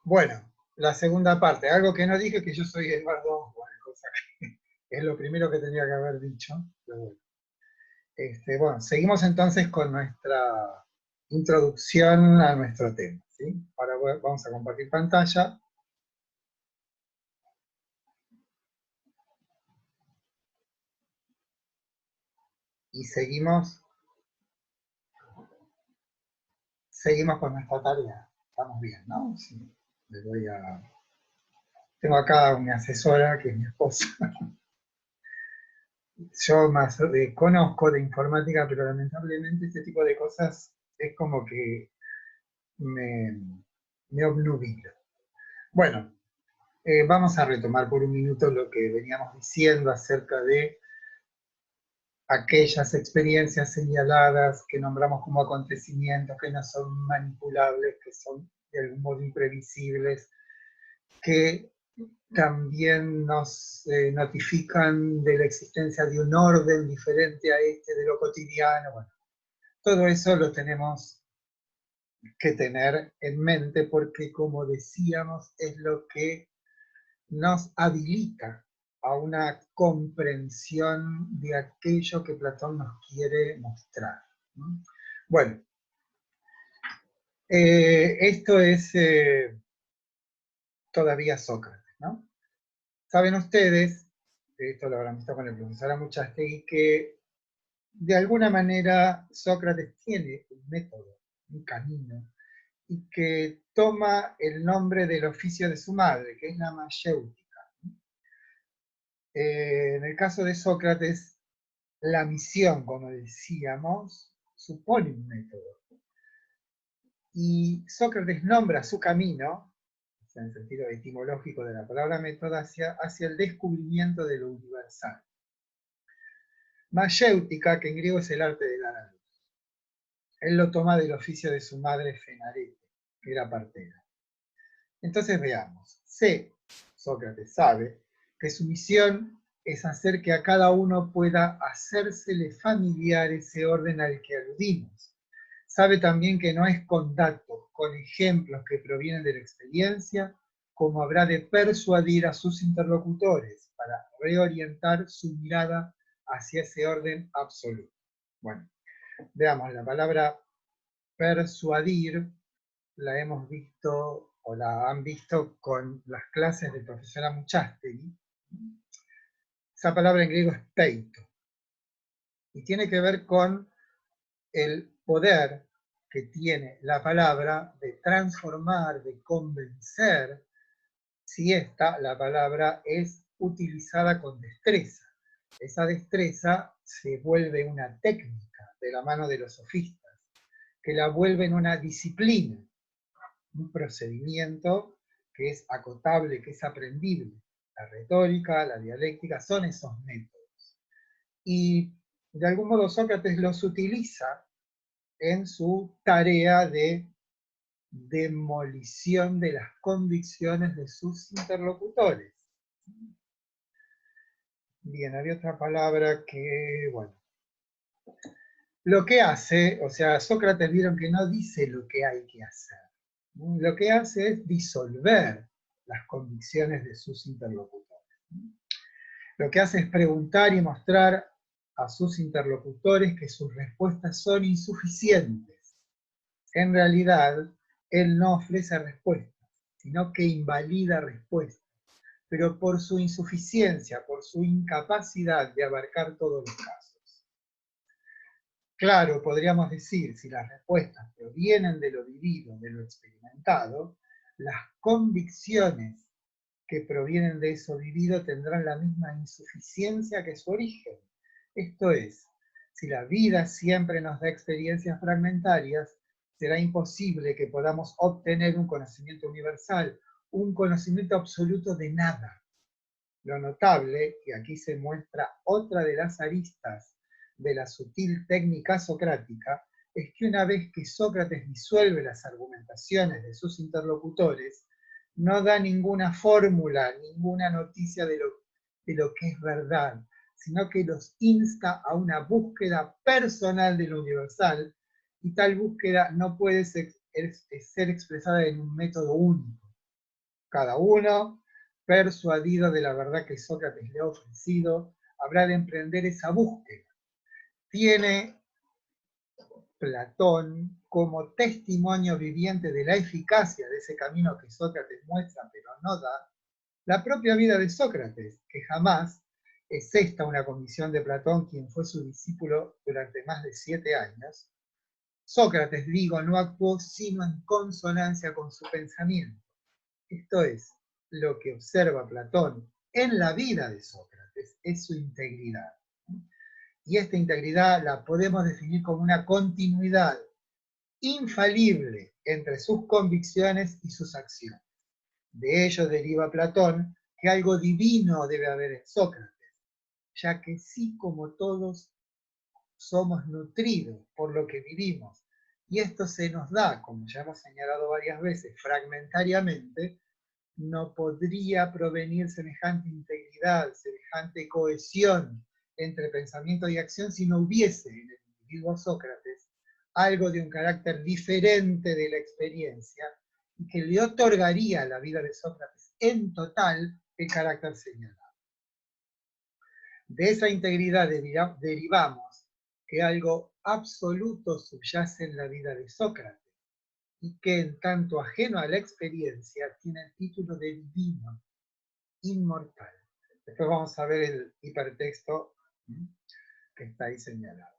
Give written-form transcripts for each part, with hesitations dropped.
Bueno, la segunda parte. Algo que no dije, que yo soy Eduardo, bueno, cosa que es lo primero que tenía que haber dicho. Pero bueno. Bueno, seguimos entonces con nuestra introducción a nuestro tema, ¿sí? Ahora vamos a compartir pantalla. Y seguimos con nuestra tarea. Estamos bien, ¿no? Sí. Tengo acá una asesora, que es mi esposa. Yo más conozco de informática, pero lamentablemente este tipo de cosas es como que me, me obnubila. Bueno, vamos a retomar por un minuto lo que veníamos diciendo acerca de aquellas experiencias señaladas que nombramos como acontecimientos que no son manipulables, que son de algún modo imprevisibles, que también nos notifican de la existencia de un orden diferente a este de lo cotidiano. Bueno, todo eso lo tenemos que tener en mente porque, como decíamos, es lo que nos habilita a una comprensión de aquello que Platón nos quiere mostrar, ¿no? Bueno, esto es todavía Sócrates, ¿no? Saben ustedes, esto lo habrán visto con el profesor Amuchastegui, que de alguna manera Sócrates tiene un método, un camino, y que toma el nombre del oficio de su madre, que es la mayéutica. En el caso de Sócrates, la misión, como decíamos, supone un método. Y Sócrates nombra su camino, en el sentido etimológico de la palabra método, hacia el descubrimiento de lo universal. Mayéutica, que en griego es el arte de dar a luz. Él lo toma del oficio de su madre Fenarete, que era partera. Entonces veamos. Sócrates sabe que su misión es hacer que a cada uno pueda hacérsele familiar ese orden al que aludimos. Sabe también que no es con datos, con ejemplos que provienen de la experiencia, como habrá de persuadir a sus interlocutores para reorientar su mirada hacia ese orden absoluto. Bueno, veamos, la palabra persuadir la hemos visto o la han visto con las clases del profesor Amuchastegui. Esa palabra en griego es peito y tiene que ver con el poder que tiene la palabra de transformar, de convencer, si la palabra es utilizada con destreza. Esa destreza se vuelve una técnica de la mano de los sofistas, que la vuelven una disciplina, un procedimiento que es acotable, que es aprendible. La retórica, la dialéctica, son esos métodos. Y de algún modo Sócrates los utiliza en su tarea de demolición de las convicciones de sus interlocutores. Bien, había otra palabra que, bueno, lo que hace, o sea, Sócrates vieron que no dice lo que hay que hacer. Lo que hace es disolver las convicciones de sus interlocutores. Lo que hace es preguntar y mostrar a sus interlocutores que sus respuestas son insuficientes. En realidad, él no ofrece respuestas, sino que invalida respuestas, pero por su insuficiencia, por su incapacidad de abarcar todos los casos. Claro, podríamos decir, si las respuestas provienen de lo vivido, de lo experimentado, las convicciones que provienen de eso vivido tendrán la misma insuficiencia que su origen. Esto es, si la vida siempre nos da experiencias fragmentarias, será imposible que podamos obtener un conocimiento universal, un conocimiento absoluto de nada. Lo notable, y aquí se muestra otra de las aristas de la sutil técnica socrática, es que una vez que Sócrates disuelve las argumentaciones de sus interlocutores, no da ninguna fórmula, ninguna noticia de lo que es verdad, sino que los insta a una búsqueda personal de lo universal, y tal búsqueda no puede ser expresada en un método único, Cada uno, persuadido de la verdad que Sócrates le ha ofrecido, habrá de emprender esa búsqueda. Tiene Platón como testimonio viviente de la eficacia de ese camino que Sócrates muestra pero no da, la propia vida de Sócrates, que jamás es esta una comisión de Platón, quien fue su discípulo durante más de 7 años. Sócrates, digo, no actuó sino en consonancia con su pensamiento. Esto es, lo que observa Platón en la vida de Sócrates es su integridad. Y esta integridad la podemos definir como una continuidad infalible entre sus convicciones y sus acciones. De ello deriva Platón que algo divino debe haber en Sócrates, ya que sí como todos somos nutridos por lo que vivimos, y esto se nos da, como ya hemos señalado varias veces, fragmentariamente, no podría provenir semejante integridad, semejante cohesión entre pensamiento y acción si no hubiese en el individuo Sócrates algo de un carácter diferente de la experiencia y que le otorgaría a la vida de Sócrates en total el carácter señalado. De esa integridad derivamos que algo absoluto subyace en la vida de Sócrates y que en tanto ajeno a la experiencia tiene el título de divino, inmortal. Después vamos a ver el hipertexto que está ahí señalado.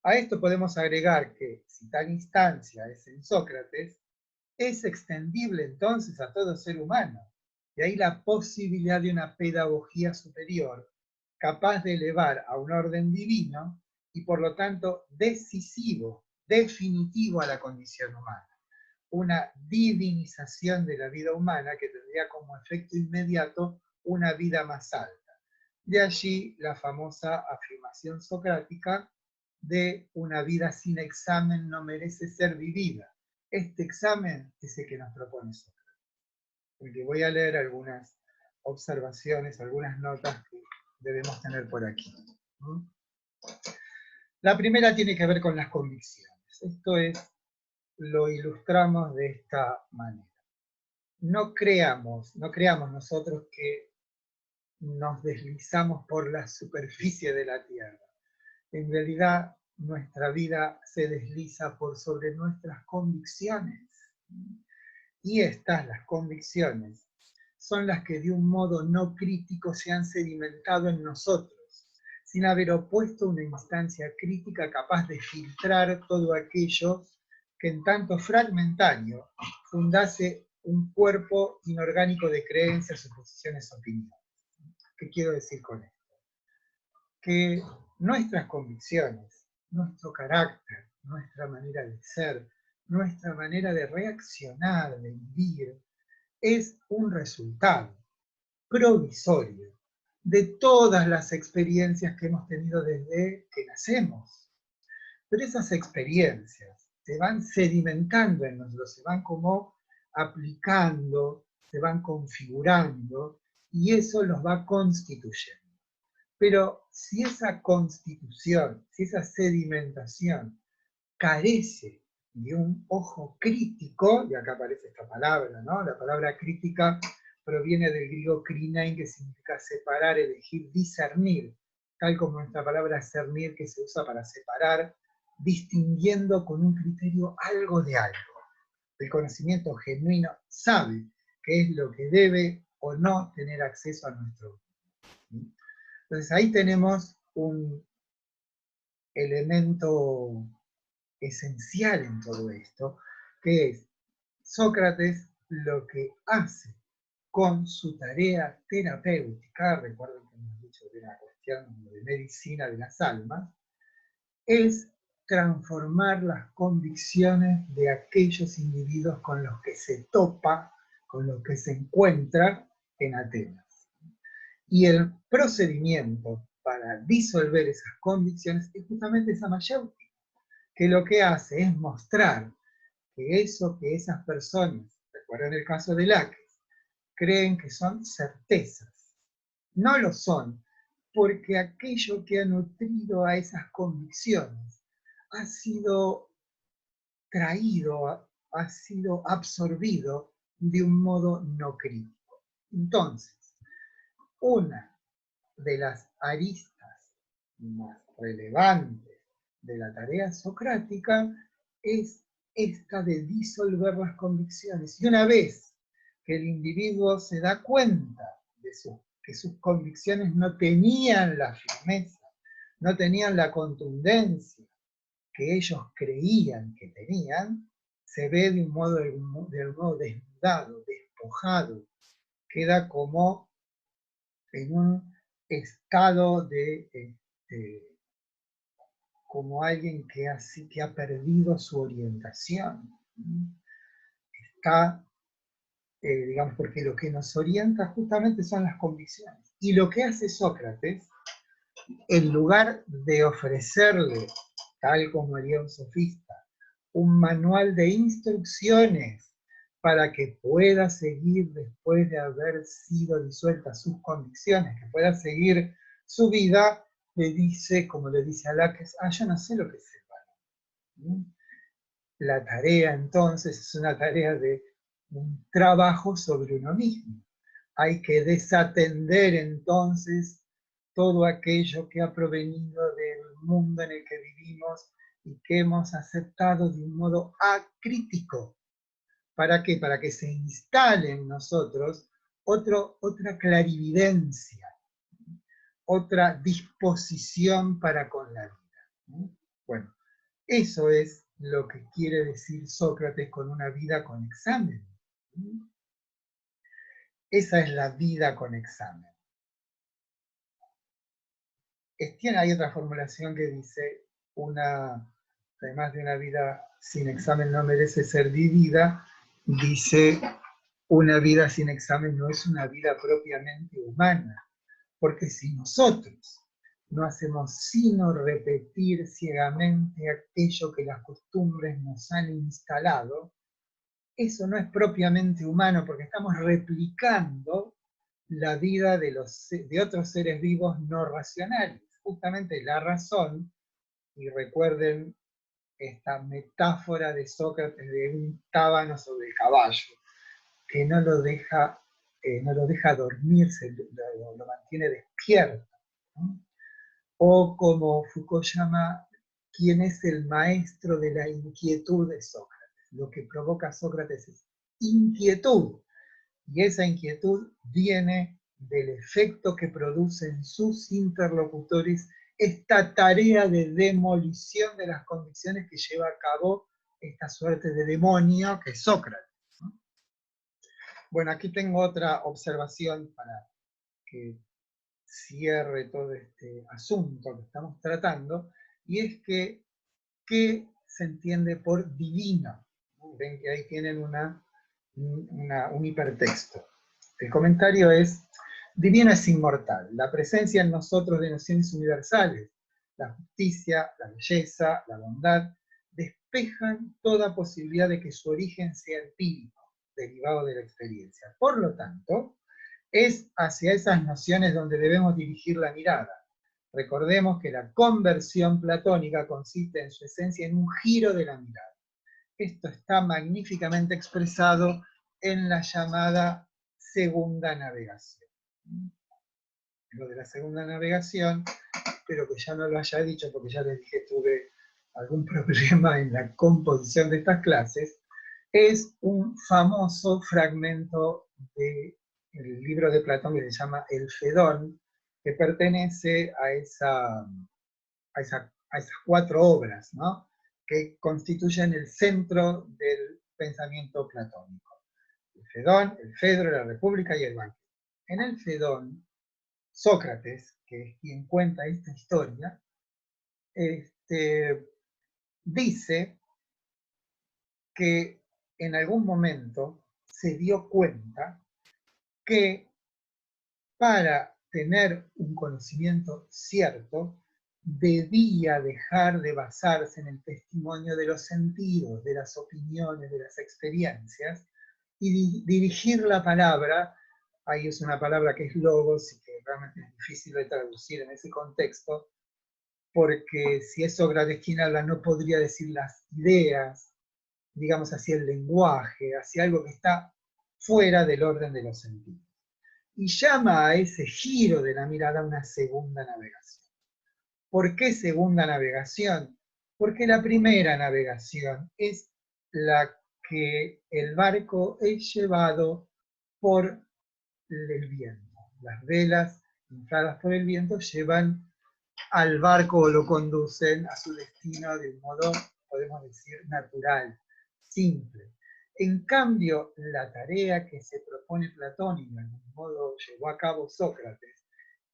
A esto podemos agregar que si tal instancia es en Sócrates, es extendible entonces a todo ser humano. Y ahí la posibilidad de una pedagogía superior, capaz de elevar a un orden divino y por lo tanto decisivo, definitivo a la condición humana. Una divinización de la vida humana que tendría como efecto inmediato una vida más alta. De allí la famosa afirmación socrática de una vida sin examen no merece ser vivida. Este examen es el que nos propone Sócrates. Porque voy a leer algunas observaciones, algunas notas que debemos tener por aquí. La primera tiene que ver con las convicciones. Esto es, lo ilustramos de esta manera. No creamos nosotros que nos deslizamos por la superficie de la Tierra. En realidad, nuestra vida se desliza por sobre nuestras convicciones. Y estas, las convicciones, son las que de un modo no crítico se han sedimentado en nosotros, sin haber opuesto una instancia crítica capaz de filtrar todo aquello que en tanto fragmentario fundase un cuerpo inorgánico de creencias, suposiciones, opiniones. ¿Qué quiero decir con esto? Que nuestras convicciones, nuestro carácter, nuestra manera de ser, nuestra manera de reaccionar, de vivir, es un resultado provisorio de todas las experiencias que hemos tenido desde que nacemos. Pero esas experiencias se van sedimentando en nosotros, se van como aplicando, se van configurando, y eso los va constituyendo. Pero si esa constitución, si esa sedimentación carece de un ojo crítico, y acá aparece esta palabra, ¿no? La palabra crítica proviene del griego krinein, que significa separar, elegir, discernir, tal como nuestra palabra cernir, que se usa para separar, distinguiendo con un criterio algo de algo. El conocimiento genuino sabe qué es lo que debe o no tener acceso a nuestro mundo. Entonces ahí tenemos un elemento esencial en todo esto, que es Sócrates lo que hace con su tarea terapéutica, recuerden que hemos dicho de la cuestión de medicina de las almas, es transformar las convicciones de aquellos individuos con los que se topa, con los que se encuentra en Atenas. Y el procedimiento para disolver esas convicciones es justamente esa mayéutica, que lo que hace es mostrar que eso que esas personas, recuerden el caso de Laques, creen que son certezas, no lo son, porque aquello que ha nutrido a esas convicciones ha sido traído, ha sido absorbido de un modo no crítico. Entonces, una de las aristas más relevantes de la tarea socrática es esta de disolver las convicciones. Y una vez que el individuo se da cuenta de que sus convicciones no tenían la firmeza, no tenían la contundencia que ellos creían que tenían, se ve de un modo desnudado, despojado, queda como en un estado de como alguien que ha perdido su orientación. Está, digamos, porque lo que nos orienta justamente son las convicciones. Y lo que hace Sócrates, en lugar de ofrecerle, tal como haría un sofista, un manual de instrucciones para que pueda seguir después de haber sido disueltas sus convicciones, que pueda seguir su vida, le dice, como le dice a Laques, yo no sé lo que es el valor. La tarea entonces es una tarea de un trabajo sobre uno mismo. Hay que desatender entonces todo aquello que ha provenido del mundo en el que vivimos y que hemos aceptado de un modo acrítico. ¿Para qué? Para que se instale en nosotros otra clarividencia, otra disposición para con la vida. Bueno, eso es lo que quiere decir Sócrates con una vida con examen. Esa es la vida con examen. Hay otra formulación que dice, además de una vida sin examen no merece ser vivida, dice, una vida sin examen no es una vida propiamente humana, porque si nosotros no hacemos sino repetir ciegamente aquello que las costumbres nos han instalado, eso no es propiamente humano, porque estamos replicando la vida de otros seres vivos no racionales. Justamente la razón, y recuerden esta metáfora de Sócrates de un tábano sobre el caballo, que no lo deja dormirse, lo mantiene despierto. ¿No? O como Foucault llama, ¿quién es el maestro de la inquietud de Sócrates? Lo que provoca a Sócrates es inquietud, y esa inquietud viene del efecto que produce en sus interlocutores esta tarea de demolición de las convicciones que lleva a cabo esta suerte de demonio que es Sócrates. Bueno, aquí tengo otra observación para que cierre todo este asunto que estamos tratando, y es que, ¿qué se entiende por divino? Ven que ahí tienen un hipertexto. El comentario es, divino es inmortal, la presencia en nosotros de nociones universales, la justicia, la belleza, la bondad, despejan toda posibilidad de que su origen sea empírico, derivado de la experiencia. Por lo tanto, es hacia esas nociones donde debemos dirigir la mirada. Recordemos que la conversión platónica consiste en su esencia en un giro de la mirada. Esto está magníficamente expresado en la llamada segunda navegación. Lo de la segunda navegación, espero que ya no lo haya dicho porque ya les dije tuve algún problema en la composición de estas clases, es un famoso fragmento del libro de Platón que se llama El Fedón, que pertenece a esas 4 obras, ¿no?, que constituyen el centro del pensamiento platónico. El Fedón, el Fedro, la República y el Banquete. En el Fedón, Sócrates, que es quien cuenta esta historia, dice que en algún momento se dio cuenta que para tener un conocimiento cierto, debía dejar de basarse en el testimonio de los sentidos, de las opiniones, de las experiencias, y dirigir la palabra, ahí es una palabra que es logos y que realmente es difícil de traducir en ese contexto, porque si es Sócrates quien habla no podría decir las ideas, digamos hacia el lenguaje, hacia algo que está fuera del orden de los sentidos. y llama a ese giro de la mirada una segunda navegación. ¿Por qué segunda navegación? Porque la primera navegación es la que el barco es llevado por el viento. Las velas infladas por el viento llevan al barco o lo conducen a su destino de un modo, podemos decir, natural, simple. En cambio, la tarea que se propone Platón y de algún modo llevó a cabo Sócrates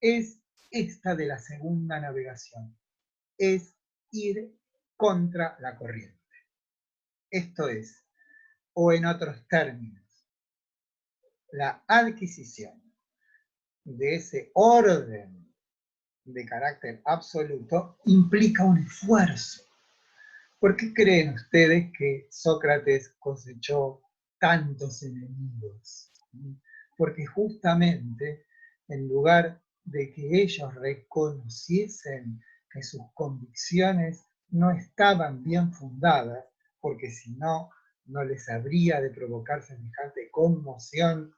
es esta de la segunda navegación, es ir contra la corriente. Esto es, o en otros términos, la adquisición de ese orden de carácter absoluto implica un esfuerzo. ¿Por qué creen ustedes que Sócrates cosechó tantos enemigos? Porque justamente en lugar de que ellos reconociesen que sus convicciones no estaban bien fundadas, porque si no, no les habría de provocar semejante conmoción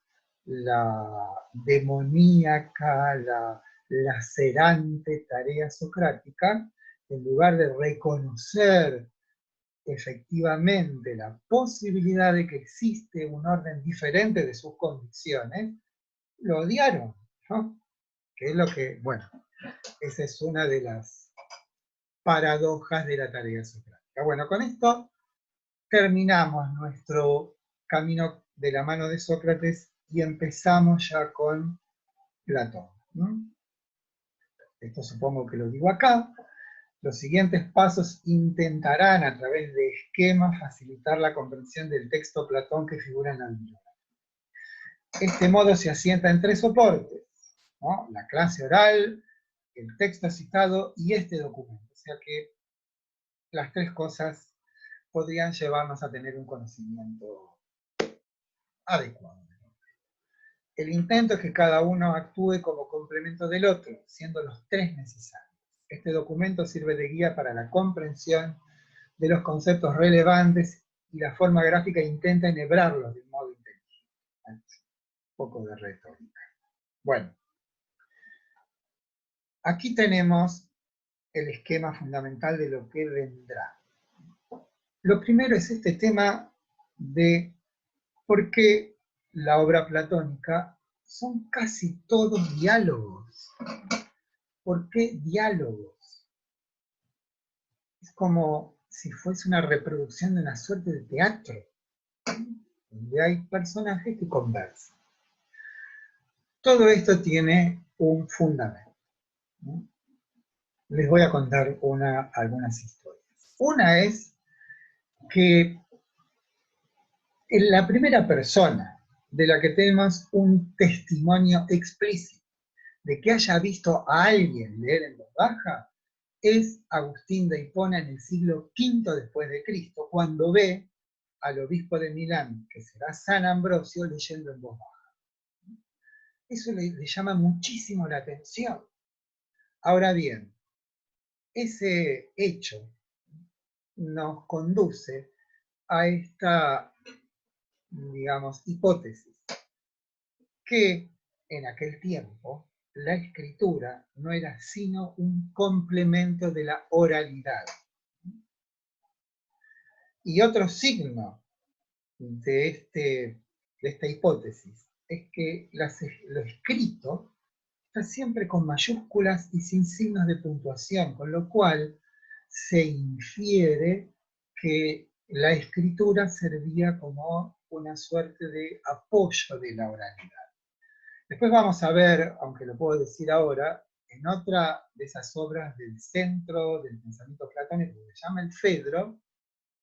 la demoníaca, la lacerante tarea socrática, en lugar de reconocer efectivamente la posibilidad de que existe un orden diferente de sus convicciones, lo odiaron, ¿no? Que es lo que, bueno, esa es una de las paradojas de la tarea socrática. Bueno, con esto terminamos nuestro camino de la mano de Sócrates y empezamos ya con Platón, ¿no? Esto supongo que lo digo acá. Los siguientes pasos intentarán, a través de esquemas, facilitar la comprensión del texto Platón que figura en la bibliografía. Este modo se asienta en tres soportes, ¿no? La clase oral, el texto citado y este documento. O sea que las tres cosas podrían llevarnos a tener un conocimiento adecuado. El intento es que cada uno actúe como complemento del otro, siendo los tres necesarios. Este documento sirve de guía para la comprensión de los conceptos relevantes y la forma gráfica intenta enhebrarlos de un modo inteligente. Un poco de retórica. Bueno, aquí tenemos el esquema fundamental de lo que vendrá. Lo primero es este tema de por qué la obra platónica son casi todos diálogos. ¿Por qué diálogos? Es como si fuese una reproducción de una suerte de teatro, donde hay personajes que conversan. Todo esto tiene un fundamento, ¿no? Les voy a contar algunas historias. Una es que en la primera persona de la que tenemos un testimonio explícito de que haya visto a alguien leer en voz baja es Agustín de Hipona en el siglo V después de Cristo, cuando ve al obispo de Milán, que será San Ambrosio, leyendo en voz baja. Eso le llama muchísimo la atención. Ahora bien, ese hecho nos conduce a esta, digamos, hipótesis, que en aquel tiempo la escritura no era sino un complemento de la oralidad. Y otro signo de esta hipótesis es que lo escrito está siempre con mayúsculas y sin signos de puntuación, con lo cual se infiere que la escritura servía como una suerte de apoyo de la oralidad. Después vamos a ver, aunque lo puedo decir ahora, en otra de esas obras del centro del pensamiento platónico que se llama el Fedro,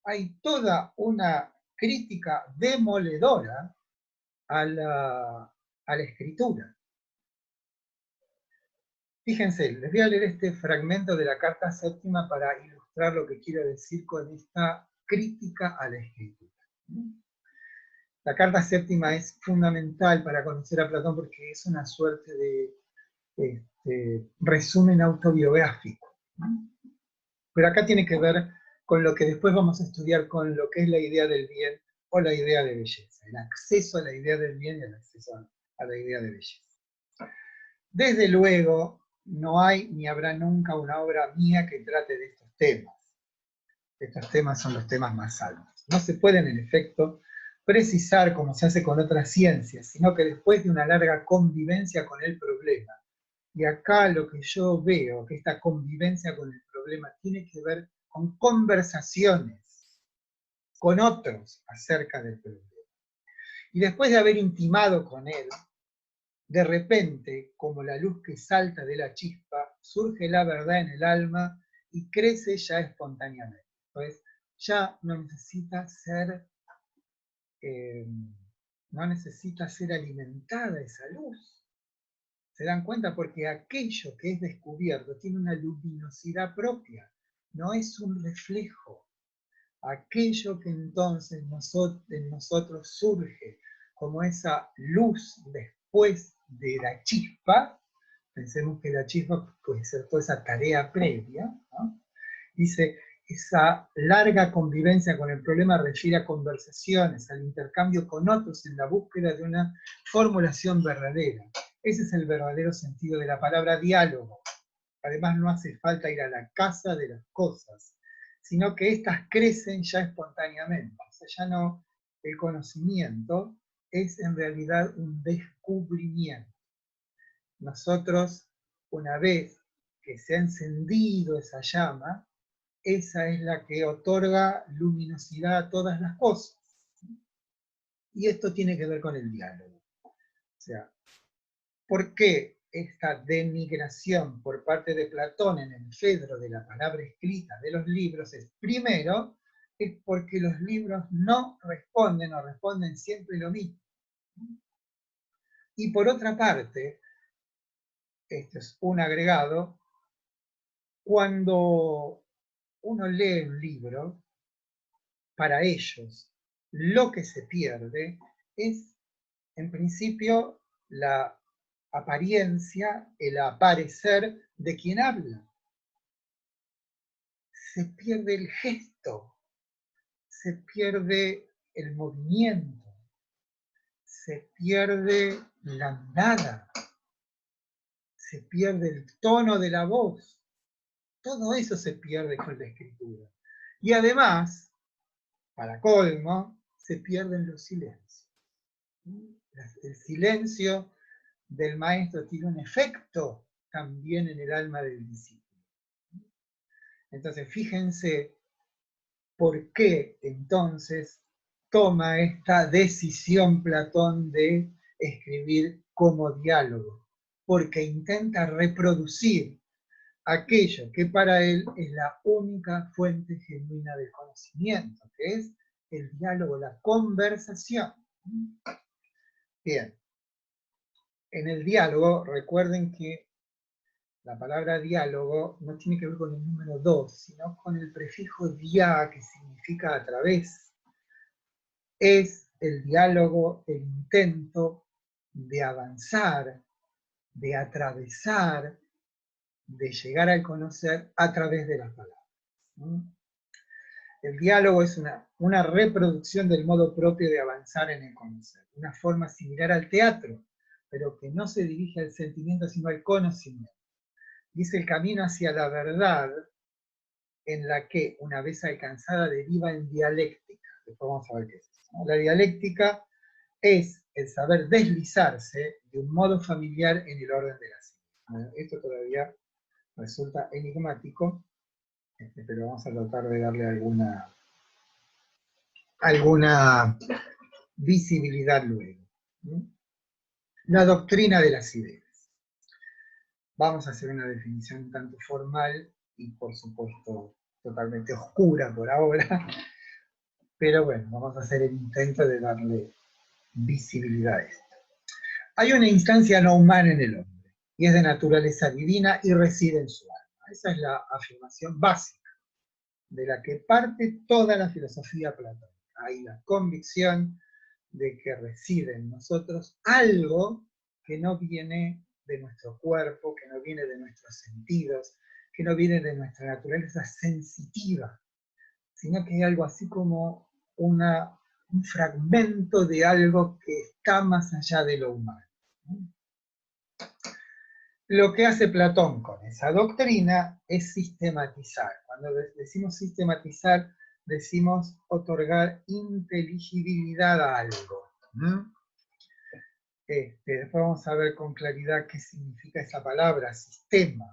hay toda una crítica demoledora a la escritura. Fíjense, les voy a leer este fragmento de la carta séptima para ilustrar lo que quiero decir con esta crítica a la escritura. La carta séptima es fundamental para conocer a Platón porque es una suerte de resumen autobiográfico. Pero acá tiene que ver con lo que después vamos a estudiar con lo que es la idea del bien o la idea de belleza, el acceso a la idea del bien y el acceso a la idea de belleza. Desde luego, no hay ni habrá nunca una obra mía que trate de estos temas. Estos temas son los temas más altos. No se pueden, en efecto, precisar como se hace con otras ciencias, sino que después de una larga convivencia con el problema, y acá lo que yo veo, que esta convivencia con el problema tiene que ver con conversaciones con otros acerca del problema. Y después de haber intimado con él, de repente, como la luz que salta de la chispa, surge la verdad en el alma y crece ya espontáneamente. Entonces, ya no necesita ser alimentada esa luz. ¿Se dan cuenta? Porque aquello que es descubierto tiene una luminosidad propia, no es un reflejo. Aquello que entonces en nosotros surge como esa luz después de la chispa, pensemos que la chispa puede ser toda esa tarea previa, ¿no? Dice, esa larga convivencia con el problema refiere a conversaciones, al intercambio con otros en la búsqueda de una formulación verdadera. Ese es el verdadero sentido de la palabra diálogo. Además, no hace falta ir a la casa de las cosas, sino que éstas crecen ya espontáneamente. O sea, ya no, el conocimiento es en realidad un descubrimiento. Nosotros, una vez que se ha encendido esa llama, esa es la que otorga luminosidad a todas las cosas. Y esto tiene que ver con el diálogo. O sea, ¿por qué esta denigración por parte de Platón en el Fedro de la palabra escrita de los libros? Primero, es porque los libros no responden o responden siempre lo mismo. Y por otra parte, esto es un agregado, cuando uno lee un libro, para ellos lo que se pierde es, en principio, la apariencia, el aparecer de quien habla. Se pierde el gesto, se pierde el movimiento, se pierde la andada, se pierde el tono de la voz. Todo eso se pierde con la escritura. Y además, para colmo, se pierden los silencios. El silencio del maestro tiene un efecto también en el alma del discípulo. Entonces, fíjense por qué entonces toma esta decisión Platón de escribir como diálogo, porque intenta reproducir aquello que para él es la única fuente genuina del conocimiento, que es el diálogo, la conversación. Bien, en el diálogo, recuerden que la palabra diálogo no tiene que ver con el número 2, sino con el prefijo dia, que significa a través. Es el diálogo, el intento de avanzar, de atravesar, de llegar al conocer a través de las palabras. El diálogo es una reproducción del modo propio de avanzar en el conocer, una forma similar al teatro, pero que no se dirige al sentimiento, sino al conocimiento. Dice el camino hacia la verdad, en la que, una vez alcanzada, deriva en dialéctica. Después vamos a ver qué es eso, ¿no? La dialéctica es el saber deslizarse de un modo familiar en el orden de las ideas. Esto todavía resulta enigmático, pero vamos a tratar de darle alguna visibilidad luego. La doctrina de las ideas. Vamos a hacer una definición tanto formal y, por supuesto, totalmente oscura por ahora, pero bueno, vamos a hacer el intento de darle visibilidad a esto. Hay una instancia no humana en el hombre, y es de naturaleza divina y reside en su alma. Esa es la afirmación básica de la que parte toda la filosofía platónica. Hay la convicción de que reside en nosotros algo que no viene de nuestro cuerpo, que no viene de nuestros sentidos, que no viene de nuestra naturaleza sensitiva, sino que hay algo así como un fragmento de algo que está más allá de lo humano. Lo que hace Platón con esa doctrina es sistematizar. Cuando decimos sistematizar, decimos otorgar inteligibilidad a algo. Después vamos a ver con claridad qué significa esa palabra, sistema.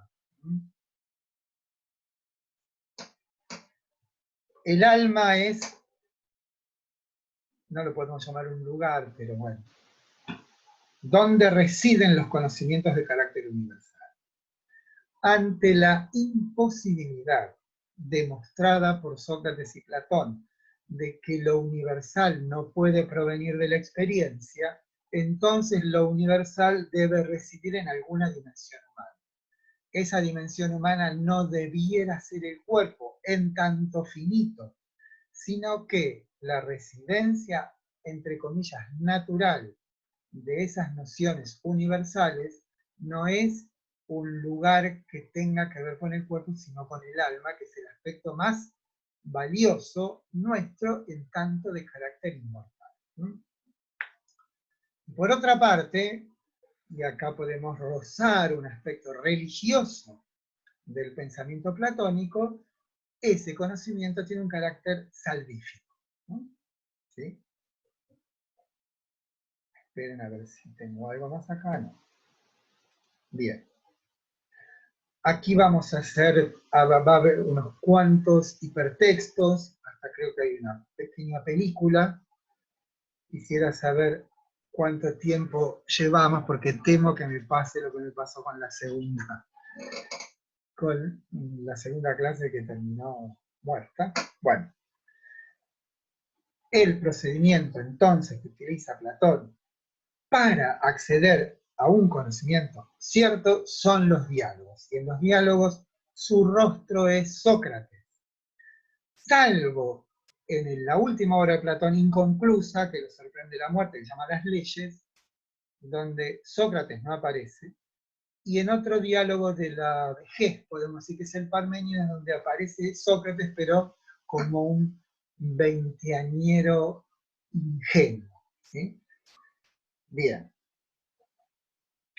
El alma es, no lo podemos llamar un lugar, pero bueno, donde residen los conocimientos de carácter universal. Ante la imposibilidad demostrada por Sócrates y Platón de que lo universal no puede provenir de la experiencia, entonces lo universal debe residir en alguna dimensión humana. Esa dimensión humana no debiera ser el cuerpo, en tanto finito, sino que la residencia, entre comillas, natural de esas nociones universales no es un lugar que tenga que ver con el cuerpo, sino con el alma, que es el aspecto más valioso nuestro en tanto de carácter inmortal. Por otra parte, y acá podemos rozar un aspecto religioso del pensamiento platónico, ese conocimiento tiene un carácter salvífico. ¿Sí? Esperen a ver si tengo algo más acá. No. Bien. Aquí vamos a hacer, va a haber unos cuantos hipertextos, hasta creo que hay una pequeña película. Quisiera saber cuánto tiempo llevamos, porque temo que me pase lo que me pasó con la segunda clase que terminó muerta. Bueno, el procedimiento entonces que utiliza Platón para acceder a un conocimiento cierto son los diálogos. Y en los diálogos su rostro es Sócrates. Salvo en la última obra de Platón inconclusa, que lo sorprende la muerte, que se llama Las Leyes, donde Sócrates no aparece, y en otro diálogo de la vejez, podemos decir que es el Parménides, donde aparece Sócrates, pero como un veinteañero ingenuo. ¿Sí? Bien.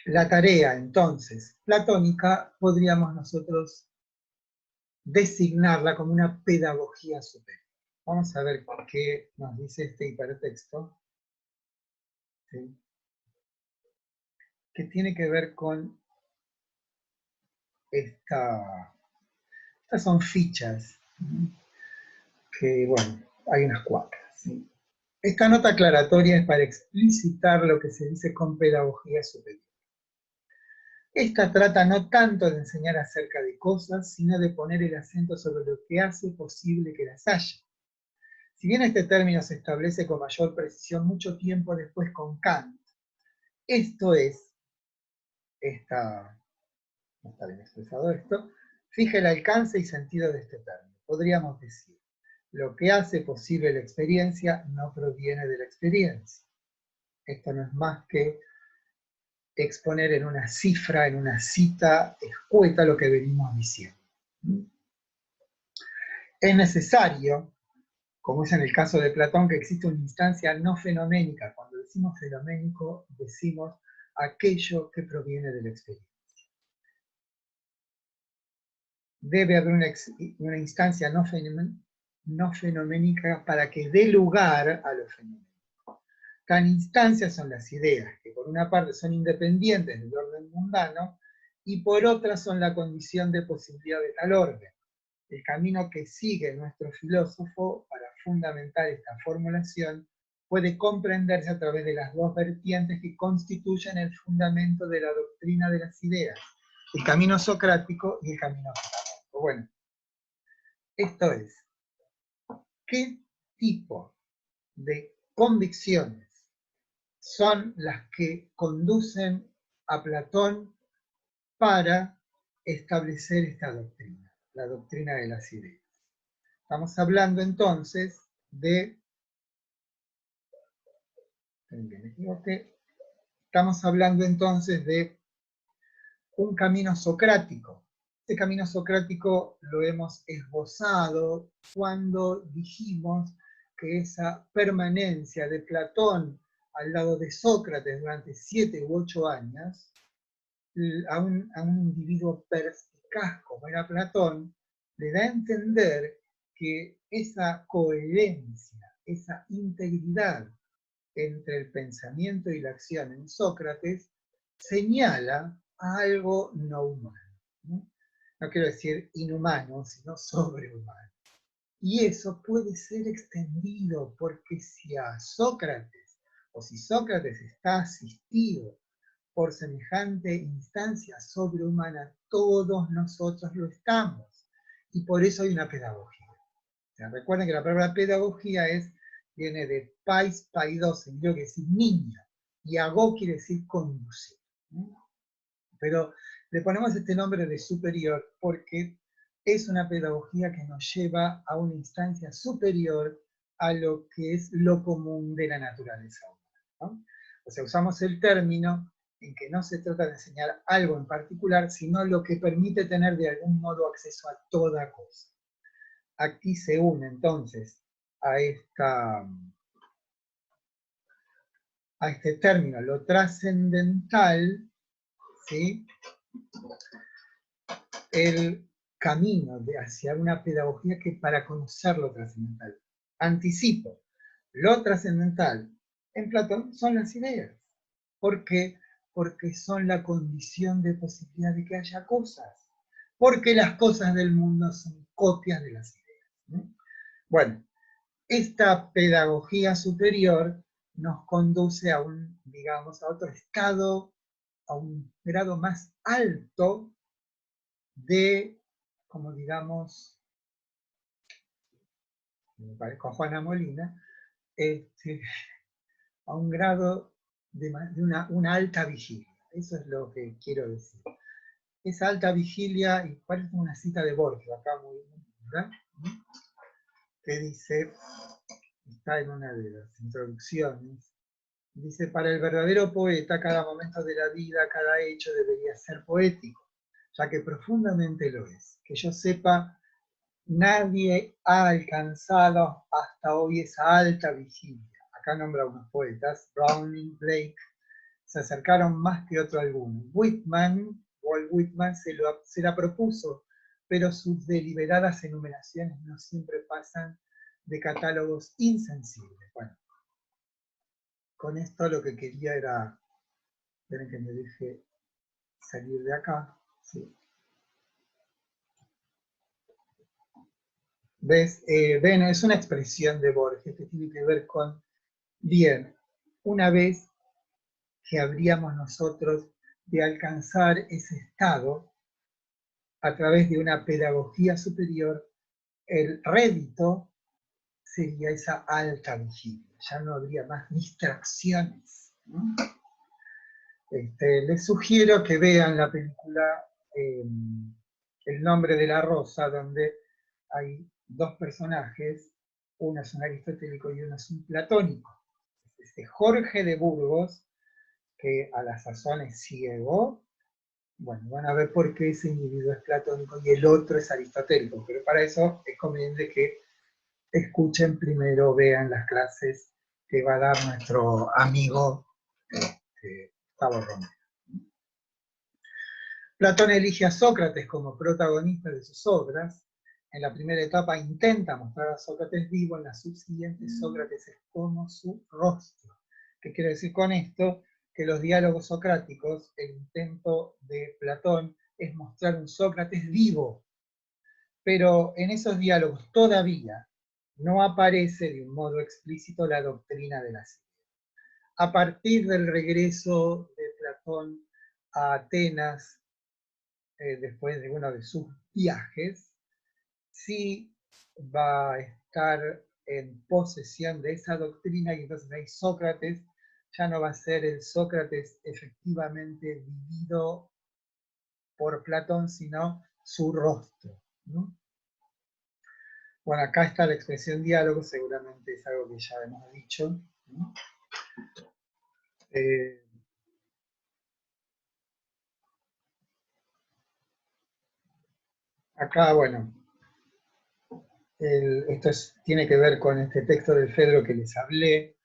La tarea, entonces, platónica, podríamos nosotros designarla como una pedagogía superior. Vamos a ver qué nos dice este hipertexto, ¿sí? Que tiene que ver con estas son fichas, que bueno, hay unas cuantas. ¿Sí? Esta nota aclaratoria es para explicitar lo que se dice con pedagogía superior. Esta trata no tanto de enseñar acerca de cosas, sino de poner el acento sobre lo que hace posible que las haya. Si bien este término se establece con mayor precisión mucho tiempo después con Kant, esto es, no está bien expresado esto, fija el alcance y sentido de este término. Podríamos decir, lo que hace posible la experiencia no proviene de la experiencia. Esto no es más que exponer en una cifra, en una cita escueta lo que venimos diciendo. Es necesario, como es en el caso de Platón, que existe una instancia no fenoménica. Cuando decimos fenoménico, decimos aquello que proviene de la experiencia. Debe haber una instancia no fenoménica para que dé lugar a lo fenoménico. Tan instancias son las ideas, que por una parte son independientes del orden mundano, y por otra son la condición de posibilidad de tal orden. El camino que sigue nuestro filósofo para fundamentar esta formulación puede comprenderse a través de las dos vertientes que constituyen el fundamento de la doctrina de las ideas, el camino socrático y el camino platónico. Bueno, esto es, ¿qué tipo de convicciones son las que conducen a Platón para establecer esta doctrina, la doctrina de las ideas? Estamos hablando entonces de, estamos hablando entonces de un camino socrático. Este camino socrático lo hemos esbozado cuando dijimos que esa permanencia de Platón al lado de Sócrates durante 7 u 8 años a un individuo perspicaz como era Platón, le da a entender que esa coherencia, esa integridad entre el pensamiento y la acción en Sócrates señala a algo no humano. No quiero decir inhumano, sino sobrehumano. Y eso puede ser extendido porque si a Sócrates, o si Sócrates está asistido por semejante instancia sobrehumana, todos nosotros lo estamos. Y por eso hay una pedagogía. O sea, recuerden que la palabra pedagogía viene de pais, paidos, en griego, que quiere decir niño, y agó quiere decir conducir. Pero le ponemos este nombre de superior porque es una pedagogía que nos lleva a una instancia superior a lo que es lo común de la naturaleza humana, ¿no? O sea, usamos el término en que no se trata de enseñar algo en particular, sino lo que permite tener de algún modo acceso a toda cosa. Aquí se une entonces a este término, lo trascendental, ¿sí? El camino hacia una pedagogía que para conocer lo trascendental. Anticipo, lo trascendental en Platón son las ideas. ¿Por qué? Porque son la condición de posibilidad de que haya cosas. Porque las cosas del mundo son copias de las ideas. Bueno, esta pedagogía superior nos conduce a digamos, a otro estado, a un grado más alto de, como digamos, me parezco a Juana Molina, a un grado de una alta vigilia. Eso es lo que quiero decir. Esa alta vigilia, y parece una cita de Borges, acá muy, ¿verdad? Que dice, está en una de las introducciones, dice, para el verdadero poeta, cada momento de la vida, cada hecho debería ser poético, ya que profundamente lo es. Que yo sepa, nadie ha alcanzado hasta hoy esa alta vigilia. Acá nombra unos poetas, Browning, Blake, se acercaron más que otro alguno. Walt Whitman se la propuso, pero sus deliberadas enumeraciones no siempre pasan de catálogos insensibles. Bueno, con esto lo que quería era, esperen que me deje salir de acá, ¿sí? ¿Ves? Ven, es una expresión de Borges que tiene que ver con, bien, una vez que habríamos nosotros de alcanzar ese estado a través de una pedagogía superior, el rédito sería esa alta vigilia, ya no habría más distracciones, ¿no? Les sugiero que vean la película El nombre de la rosa, donde hay dos personajes, uno es un aristotélico y uno es un platónico. Jorge de Burgos, que a la sazón es ciego, bueno, van a ver por qué ese individuo es platónico y el otro es aristotélico, pero para eso es conveniente que escuchen primero, vean las clases que va a dar nuestro amigo Gustavo Romero. Platón elige a Sócrates como protagonista de sus obras. En la primera etapa intenta mostrar a Sócrates vivo, en la subsiguiente Sócrates es como su rostro. ¿Qué quiere decir con esto? Que los diálogos socráticos, el intento de Platón es mostrar un Sócrates vivo, pero en esos diálogos todavía no aparece de un modo explícito la doctrina de las ideas. A partir del regreso de Platón a Atenas, después de uno de sus viajes, sí va a estar en posesión de esa doctrina, y entonces ahí Sócrates ya no va a ser el Sócrates efectivamente vivido por Platón, sino su rostro, ¿no? Bueno, acá está la expresión diálogo, seguramente es algo que ya hemos dicho, ¿no? Acá, bueno, esto tiene que ver con este texto del Fedro que les hablé,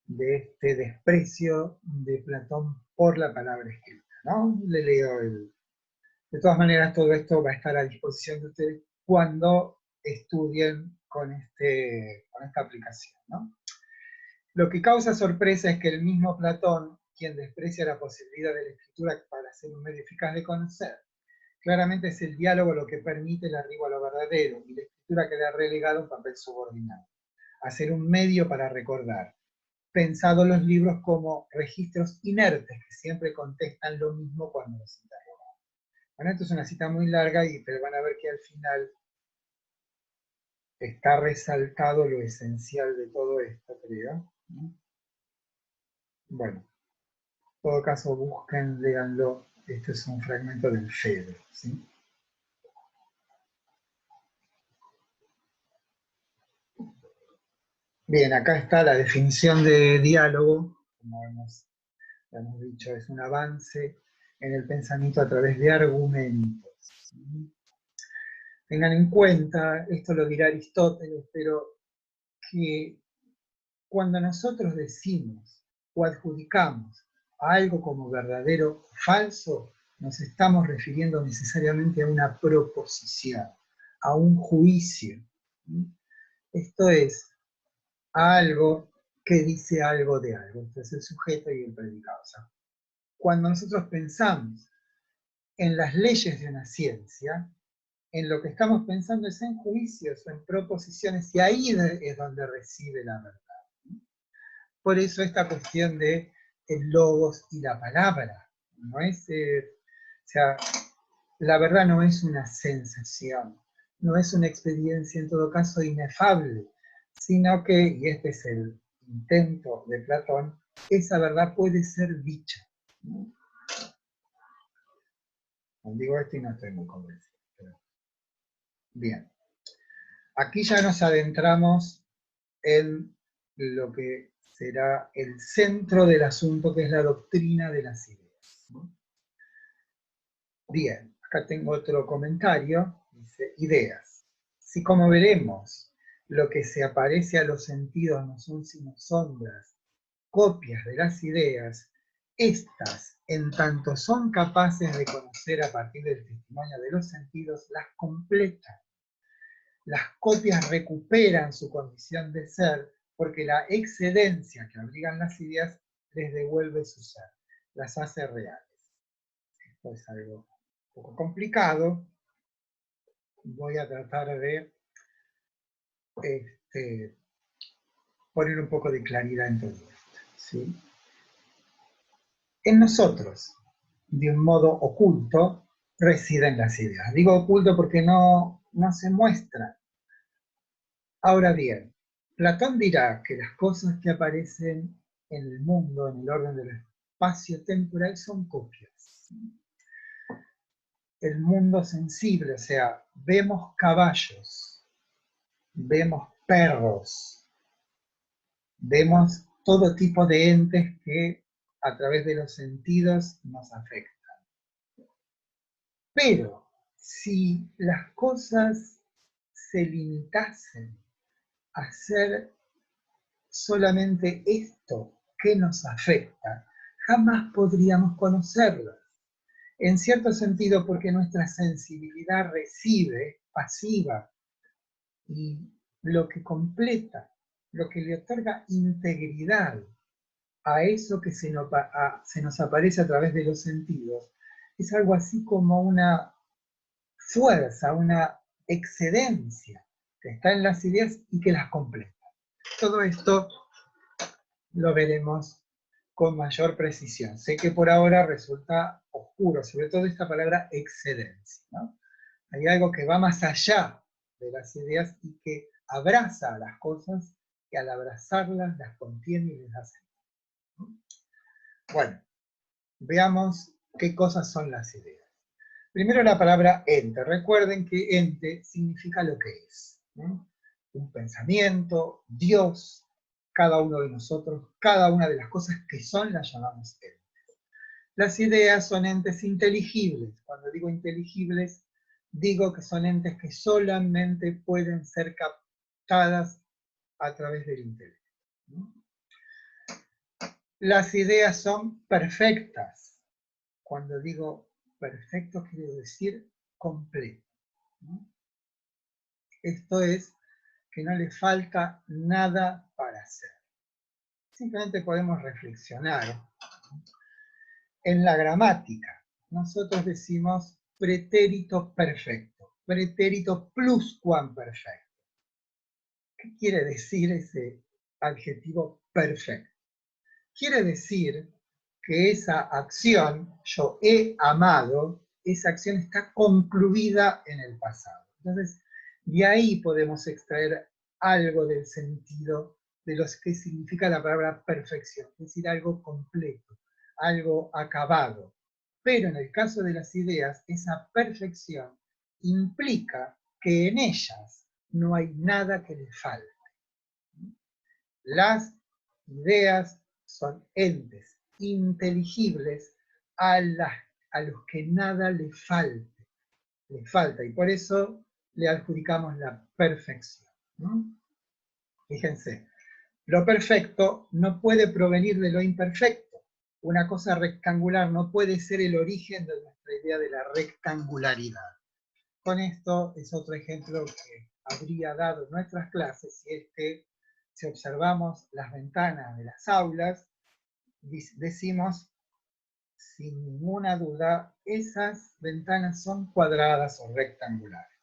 de este desprecio de Platón por la palabra escrita. ¿no? Le leo de todas maneras, todo esto va a estar a disposición de ustedes cuando estudien con esta aplicación, ¿no? Lo que causa sorpresa es que el mismo Platón, quien desprecia la posibilidad de la escritura para ser un medio eficaz de conocer, claramente es el diálogo lo que permite el arribo a lo verdadero, y la escritura queda relegada a un papel subordinado, a ser un medio para recordar, pensado los libros como registros inertes que siempre contestan lo mismo cuando los interrogan. Bueno, esto es una cita muy larga, pero van a ver que al final está resaltado lo esencial de todo esto, creo. Bueno, en todo caso busquen, léanlo, este es un fragmento del Fedro, ¿sí? Bien, acá está la definición de diálogo, como hemos dicho, es un avance en el pensamiento a través de argumentos. Tengan en cuenta, esto lo dirá Aristóteles, pero que cuando nosotros decimos o adjudicamos a algo como verdadero o falso, nos estamos refiriendo necesariamente a una proposición, a un juicio. Esto es algo que dice algo de algo. Entonces el sujeto y el predicado. O sea, cuando nosotros pensamos en las leyes de una ciencia, en lo que estamos pensando es en juicios o en proposiciones, y ahí es donde reside la verdad. Por eso esta cuestión de el logos y la palabra. No es, o sea, la verdad no es una sensación, no es una experiencia en todo caso inefable, sino que, y este es el intento de Platón, esa verdad puede ser dicha. Digo esto y no estoy muy convencido. Pero... Bien. Aquí ya nos adentramos en lo que será el centro del asunto, que es la doctrina de las ideas. Bien, acá tengo otro comentario, dice, ideas. Si como veremos, lo que se aparece a los sentidos no son sino sombras, copias de las ideas, estas, en tanto son capaces de conocer a partir del testimonio de los sentidos, las completan. Las copias recuperan su condición de ser porque la excedencia que abrigan las ideas les devuelve su ser, las hace reales. Esto es algo un poco complicado. Voy a tratar de poner un poco de claridad en todo esto. ¿Sí? En nosotros, de un modo oculto, residen las ideas. Digo oculto porque no se muestran. Ahora bien, Platón dirá que las cosas que aparecen en el mundo, en el orden del espacio temporal, son copias. El mundo sensible, o sea, vemos caballos, vemos perros, vemos todo tipo de entes que a través de los sentidos nos afectan. Pero si las cosas se limitasen a ser solamente esto que nos afecta, jamás podríamos conocerlas. En cierto sentido, porque nuestra sensibilidad recibe, pasiva, y lo que completa, lo que le otorga integridad a eso que se nos aparece a través de los sentidos, es algo así como una fuerza, una excedencia que está en las ideas y que las completa. Todo esto lo veremos con mayor precisión. Sé que por ahora resulta oscuro, sobre todo esta palabra excedencia, ¿no? Hay algo que va más allá de las ideas y que abraza a las cosas, que al abrazarlas las contiene y les da sentido. Bueno, veamos qué cosas son las ideas. Primero la palabra ente. Recuerden que ente significa lo que es, ¿no? Un pensamiento, Dios, cada uno de nosotros, cada una de las cosas que son las llamamos entes. Las ideas son entes inteligibles. Cuando digo inteligibles, digo que son entes que solamente pueden ser captadas a través del intelecto, ¿no? Las ideas son perfectas. Cuando digo perfecto, quiero decir completo, ¿no? Esto es que no le falta nada para hacer. Simplemente podemos reflexionar. En la gramática, nosotros decimos pretérito perfecto, pretérito pluscuamperfecto. ¿Qué quiere decir ese adjetivo perfecto? Quiere decir que esa acción, yo he amado, esa acción está concluida en el pasado. Entonces, de ahí podemos extraer algo del sentido de lo que significa la palabra perfección, es decir, algo completo, algo acabado. Pero en el caso de las ideas, esa perfección implica que en ellas no hay nada que le falte. Las ideas son entes inteligibles a los que nada les falta, y por eso le adjudicamos la perfección, ¿no? Fíjense, lo perfecto no puede provenir de lo imperfecto. Una cosa rectangular no puede ser el origen de nuestra idea de la rectangularidad. Con esto es otro ejemplo que habría dado en nuestras clases, y es que si observamos las ventanas de las aulas, decimos sin ninguna duda, esas ventanas son cuadradas o rectangulares.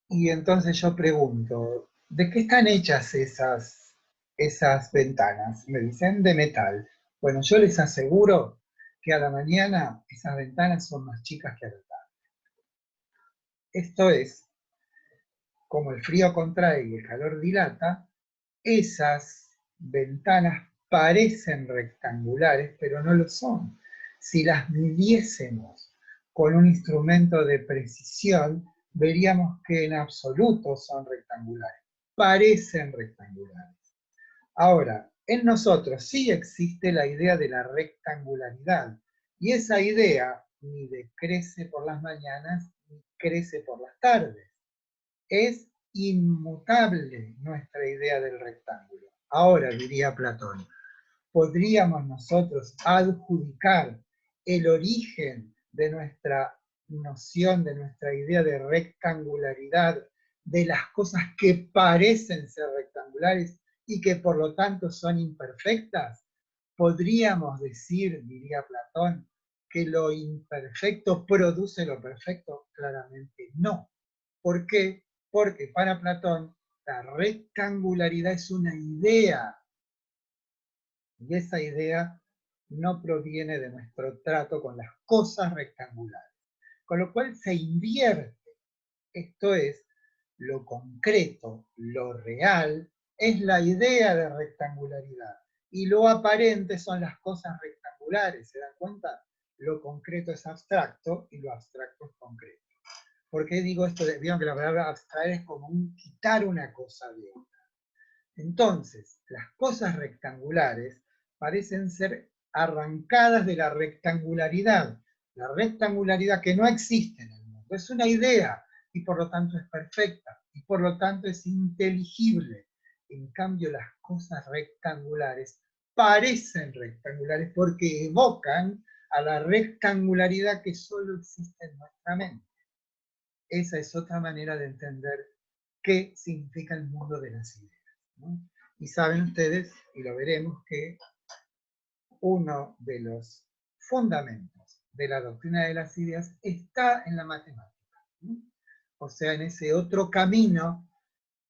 Y entonces yo pregunto, ¿de qué están hechas esas ventanas? Me dicen de metal. Bueno, yo les aseguro que a la mañana esas ventanas son más chicas que a la tarde. Esto es, como el frío contrae y el calor dilata, esas ventanas parecen rectangulares, pero no lo son. Si las midiésemos con un instrumento de precisión, veríamos que en absoluto son rectangulares. Parecen rectangulares. Ahora, en nosotros sí existe la idea de la rectangularidad, y esa idea ni decrece por las mañanas ni crece por las tardes. Es inmutable nuestra idea del rectángulo. Ahora, diría Platón, ¿podríamos nosotros adjudicar el origen de nuestra noción, de nuestra idea de rectangularidad, de las cosas que parecen ser rectangulares y que por lo tanto son imperfectas? ¿Podríamos decir, diría Platón, que lo imperfecto produce lo perfecto? Claramente no. ¿Por qué? Porque para Platón la rectangularidad es una idea, y esa idea no proviene de nuestro trato con las cosas rectangulares. Con lo cual se invierte. Esto es, lo concreto, lo real, es la idea de rectangularidad. Y lo aparente son las cosas rectangulares, ¿se dan cuenta? Lo concreto es abstracto y lo abstracto es concreto. ¿Por qué digo esto? Vieron que la palabra abstraer es como quitar una cosa de otra. Entonces, las cosas rectangulares parecen ser arrancadas de la rectangularidad que no existe en el mundo. Es una idea y por lo tanto es perfecta y por lo tanto es inteligible. En cambio, las cosas rectangulares parecen rectangulares porque evocan a la rectangularidad que solo existe en nuestra mente. Esa es otra manera de entender qué significa el mundo de las ideas, ¿no? Y saben ustedes, y lo veremos, que uno de los fundamentos de la doctrina de las ideas está en la matemática, ¿no? O sea, en ese otro camino,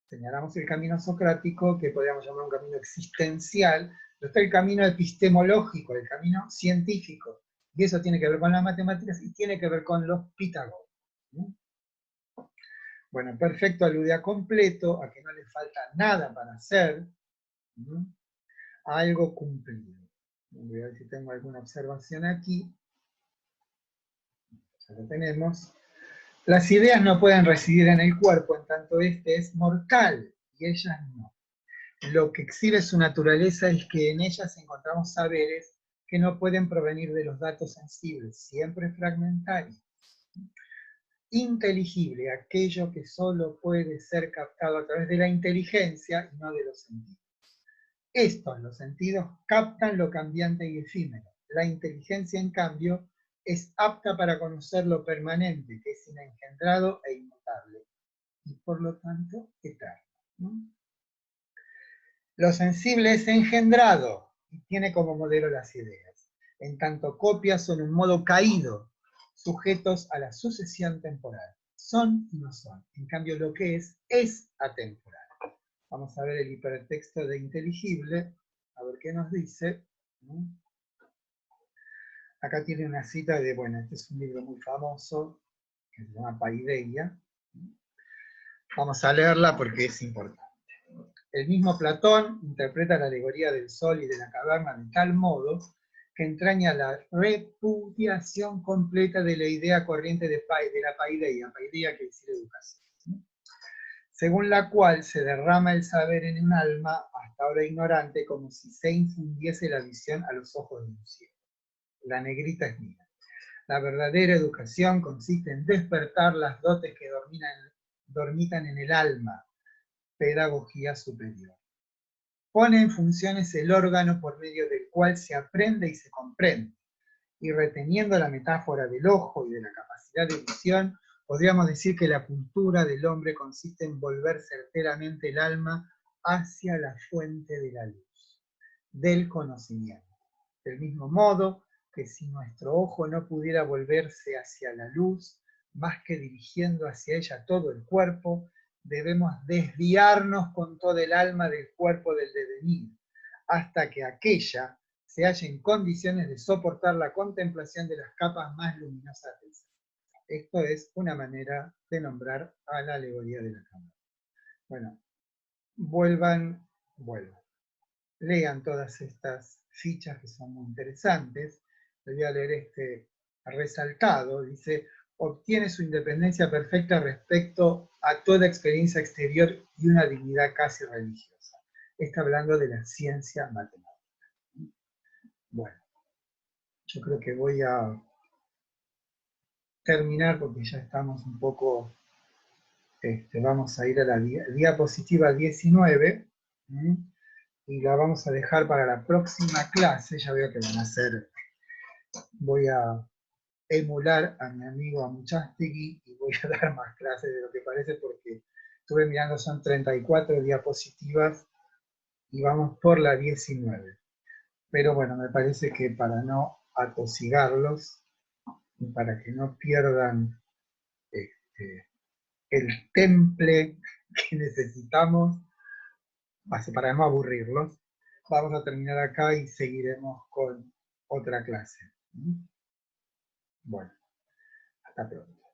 señalamos el camino socrático, que podríamos llamar un camino existencial, pero está el camino epistemológico, el camino científico, y eso tiene que ver con las matemáticas y tiene que ver con los pitagóricos, ¿no? Bueno, perfecto alude a completo, a que no le falta nada para hacer, ¿no? A algo cumplido. Voy a ver si tengo alguna observación aquí. Ya lo tenemos. Las ideas no pueden residir en el cuerpo, en tanto este es mortal, y ellas no. Lo que exhibe su naturaleza es que en ellas encontramos saberes que no pueden provenir de los datos sensibles, siempre fragmentarios. Inteligible, aquello que solo puede ser captado a través de la inteligencia y no de los sentidos. Estos, los sentidos, captan lo cambiante y efímero. La inteligencia, en cambio, es apta para conocer lo permanente, que es inengendrado e inmutable, y por lo tanto eterno, ¿no? Lo sensible es engendrado y tiene como modelo las ideas. En tanto copias son un modo caído, sujetos a la sucesión temporal. Son y no son. En cambio, lo que es atemporal. Vamos a ver el hipertexto de inteligible, a ver qué nos dice. Acá tiene una cita de, bueno, este es un libro muy famoso, que se llama Paideia. Vamos a leerla porque es importante. El mismo Platón interpreta la alegoría del sol y de la caverna de tal modo que entraña la repudiación completa de la idea corriente de la paideia, paideia quiere decir educación, ¿sí? Según la cual se derrama el saber en un alma, hasta ahora ignorante, como si se infundiese la visión a los ojos de un ciego. La negrita es mía. La verdadera educación consiste en despertar las dotes que dormitan en el alma, pedagogía superior. Pone en funciones el órgano por medio del cual se aprende y se comprende. Y reteniendo la metáfora del ojo y de la capacidad de visión, podríamos decir que la cultura del hombre consiste en volver certeramente el alma hacia la fuente de la luz, del conocimiento. Del mismo modo que si nuestro ojo no pudiera volverse hacia la luz, más que dirigiendo hacia ella todo el cuerpo, debemos desviarnos con todo el alma del cuerpo del devenir, hasta que aquella se halla en condiciones de soportar la contemplación de las capas más luminosas del ser. Esto es una manera de nombrar a la alegoría de la cámara. Bueno, vuelvan. Lean todas estas fichas que son muy interesantes. Les voy a leer este resaltado. Dice, obtiene su independencia perfecta respecto a toda experiencia exterior y una dignidad casi religiosa. Está hablando de la ciencia matemática. Bueno, yo creo que voy a terminar porque ya estamos un poco, vamos a ir a la diapositiva 19, y la vamos a dejar para la próxima clase. Ya veo que van a hacer, voy a emular a mi amigo Amuchastegui y voy a dar más clases de lo que parece porque estuve mirando, son 34 diapositivas y vamos por la 19. Pero bueno, me parece que para no atosigarlos y para que no pierdan el temple que necesitamos, para no aburrirlos, vamos a terminar acá y seguiremos con otra clase. Bueno, hasta pronto.